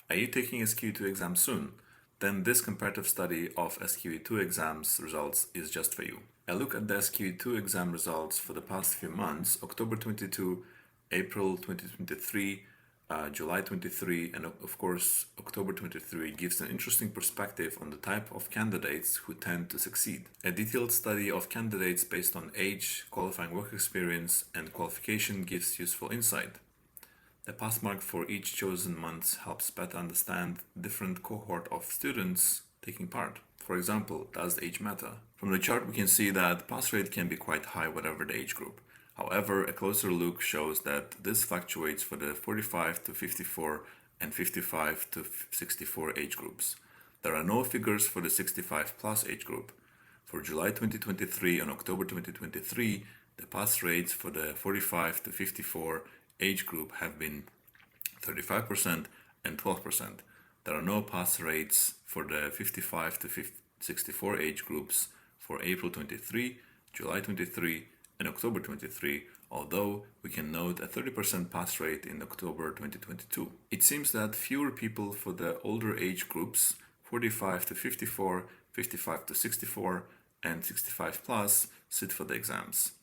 Are you taking SQE2 exam soon? Then this comparative study of SQE2 exams results is just for you. A look at the SQE2 exam results for the past few months, October 22, April 2023, July 23, and of course October 23 gives an interesting perspective on the type of candidates who tend to succeed. A detailed study of candidates based on age, qualifying work experience, and qualification gives useful insight. The pass mark for each chosen month helps better understand different cohort of students taking part. For example, does age matter? From the chart we can see that pass rate can be quite high whatever the age group. However, a closer look shows that this fluctuates for the 45 to 54 and 55 to 64 age groups. There are no figures for the 65 plus age group. For July 2023 and October 2023, the pass rates for the 45 to 54 age group have been 35% and 12%. There are no pass rates for the 55 to 64 age groups for April 23, July 23, and October 23, although we can note a 30% pass rate in October 2022. It seems that fewer people for the older age groups, 45 to 54, 55 to 64, and 65 plus, sit for the exams.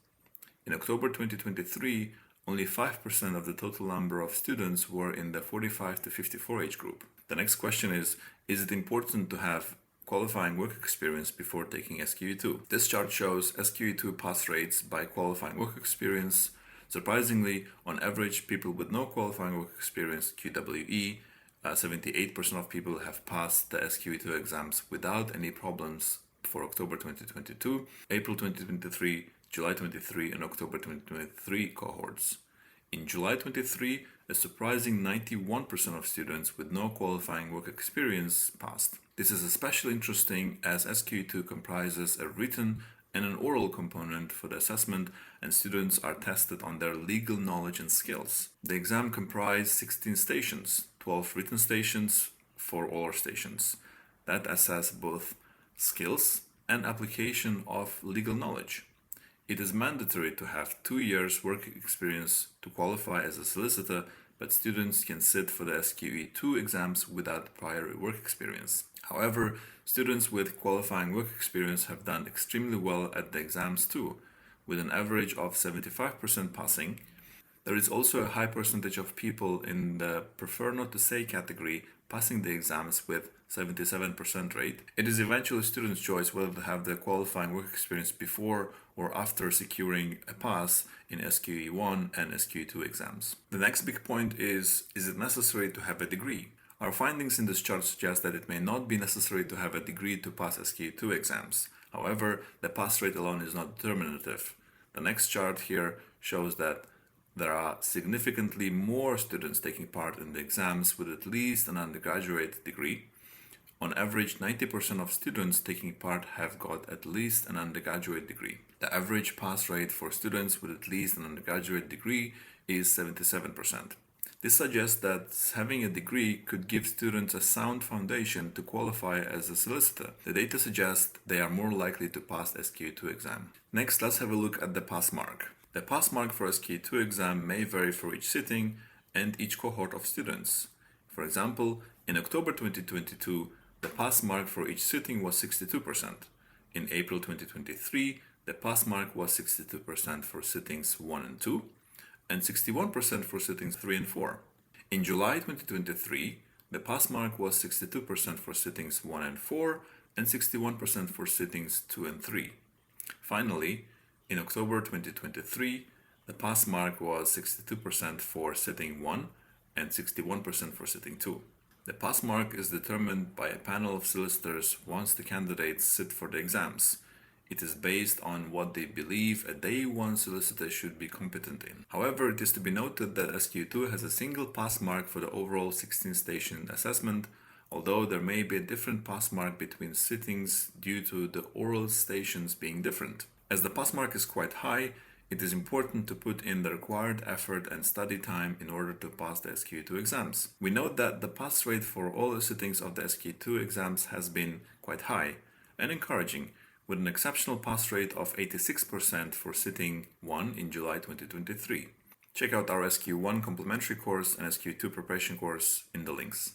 In October 2023, only 5% of the total number of students were in the 45 to 54 age group. The next question is it important to have qualifying work experience before taking SQE2? This chart shows SQE2 pass rates by qualifying work experience. Surprisingly, on average, people with no qualifying work experience, QWE, 78% of people have passed the SQE2 exams without any problems for October 2022, April 2023, July 23, and October 2023 cohorts. In July 23, a surprising 91% of students with no qualifying work experience passed. This is especially interesting as SQE2 comprises a written and an oral component for the assessment, and students are tested on their legal knowledge and skills. The exam comprised 16 stations, 12 written stations, 4 oral stations, that assess both skills and application of legal knowledge. It is mandatory to have 2 years work experience to qualify as a solicitor, but students can sit for the SQE2 exams without prior work experience. However, students with qualifying work experience have done extremely well at the exams too, with an average of 75% passing. There is also a high percentage of people in the prefer not to say category passing the exams with 77% rate. It is eventually students' choice whether to have the qualifying work experience before or after securing a pass in SQE1 and SQE2 exams. The next big point is it necessary to have a degree? Our findings in this chart suggest that it may not be necessary to have a degree to pass SQE2 exams. However, the pass rate alone is not determinative. The next chart here shows that there are significantly more students taking part in the exams with at least an undergraduate degree. On average, 90% of students taking part have got at least an undergraduate degree. The average pass rate for students with at least an undergraduate degree is 77%. This suggests that having a degree could give students a sound foundation to qualify as a solicitor. The data suggests they are more likely to pass SQE2 exam. Next, let's have a look at the pass mark. The pass mark for SQE2 exam may vary for each sitting and each cohort of students. For example, in October 2022, the pass mark for each sitting was 62%. In April 2023, the pass mark was 62% for sittings 1 and 2, and 61% for sittings 3 and 4. In July 2023, the pass mark was 62% for sittings 1 and 4, and 61% for sittings 2 and 3. Finally, in October 2023, the pass mark was 62% for sitting 1 and 61% for sitting 2. The pass mark is determined by a panel of solicitors once the candidates sit for the exams. It is based on what they believe a day one solicitor should be competent in. However, it is to be noted that SQE2 has a single pass mark for the overall 16-station assessment, although there may be a different pass mark between sittings due to the oral stations being different. As the pass mark is quite high, it is important to put in the required effort and study time in order to pass the SQE2 exams. We note that the pass rate for all the sittings of the SQE2 exams has been quite high and encouraging, with an exceptional pass rate of 86% for sitting 1 in July 2023. Check out our SQE1 complementary course and SQE2 preparation course in the links.